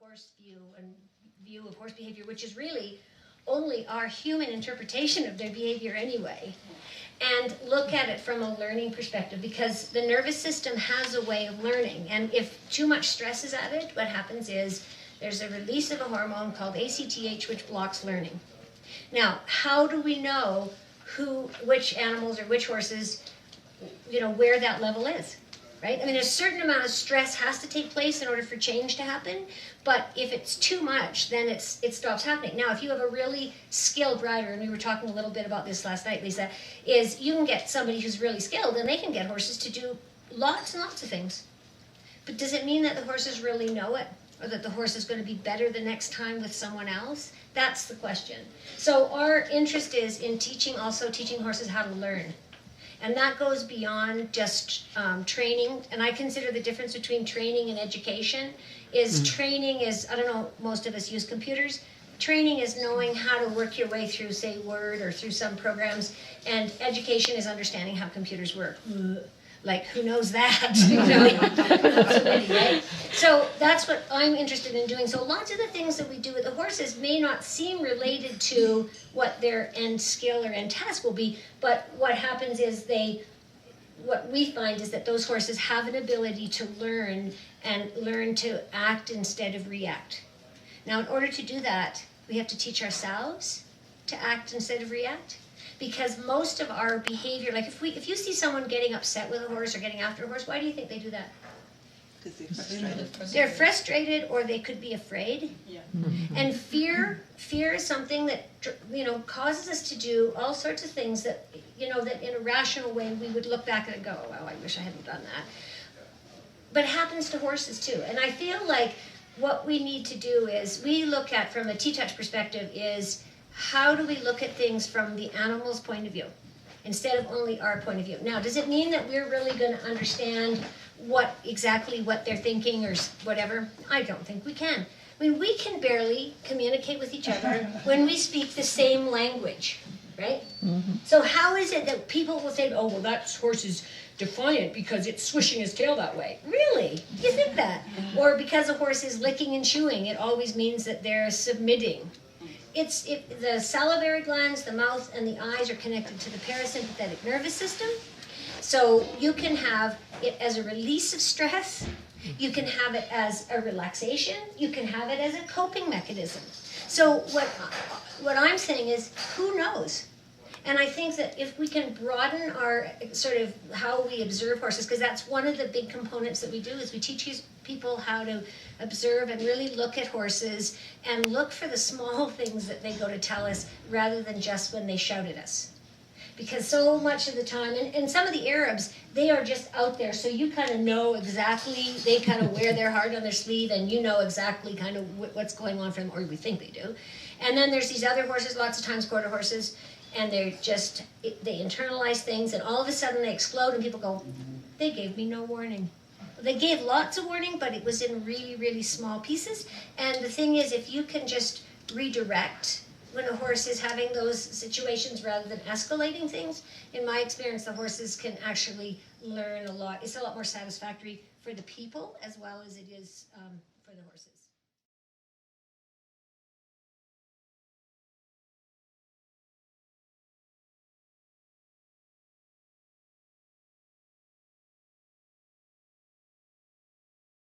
horse view of horse behavior, which is really only our human interpretation of their behavior anyway, and look at it from a learning perspective, because the nervous system has a way of learning, and if too much stress is added, what happens is there's a release of a hormone called ACTH, which blocks learning. Now, how do we know which animals or which horses, where that level is, right? I mean, a certain amount of stress has to take place in order for change to happen, but if it's too much, then it stops happening. Now, if you have a really skilled rider, and we were talking a little bit about this last night, Lisa, is you can get somebody who's really skilled, and they can get horses to do lots and lots of things. But does it mean that the horses really know it? Or that the horse is going to be better the next time with someone else? That's the question. So our interest is in teaching horses how to learn. And that goes beyond just training. And I consider the difference between training and education is training is, I don't know, most of us use computers. Training is knowing how to work your way through, say, Word or through some programs. And education is understanding how computers work. Like, who knows that? Right? So that's what I'm interested in doing. So lots of the things that we do with the horses may not seem related to what their end skill or end task will be, but what happens is what we find is that those horses have an ability to learn and learn to act instead of react. Now, in order to do that, we have to teach ourselves to act instead of react. Because most of our behavior, like if you see someone getting upset with a horse or getting after a horse, why do you think they do that? Because they're frustrated. They're frustrated, or they could be afraid. Yeah. And fear is something that causes us to do all sorts of things that that in a rational way we would look back and go, oh, wow, I wish I hadn't done that. But it happens to horses too. And I feel like what we need to do is we look at, from a TTouch perspective, is how do we look at things from the animal's point of view instead of only our point of view? Now, does it mean that we're really going to understand what they're thinking or whatever? I don't think we can. I mean, we can barely communicate with each other when we speak the same language, right? Mm-hmm. So how is it that people will say, oh, well, that horse is defiant because it's swishing his tail that way? Really? Do you think that? Or because a horse is licking and chewing, it always means that they're submitting. The salivary glands, the mouth, and the eyes are connected to the parasympathetic nervous system. So you can have it as a release of stress. You can have it as a relaxation. You can have it as a coping mechanism. So what I'm saying is, who knows? And I think that if we can broaden our sort of how we observe horses, because that's one of the big components that we do, is we teach people how to observe and really look at horses and look for the small things that they go to tell us rather than just when they shout at us. Because so much of the time, and some of the Arabs, they are just out there, so you kind of know exactly, they kind of wear their heart on their sleeve, and you know exactly kind of what's going on for them, or we think they do. And then there's these other horses, lots of times quarter horses, and they internalize things, and all of a sudden they explode, and people go, they gave me no warning. They gave lots of warning, but it was in really, really small pieces. And the thing is, if you can just redirect when a horse is having those situations rather than escalating things, in my experience, the horses can actually learn a lot. It's a lot more satisfactory for the people as well as it is for the horses.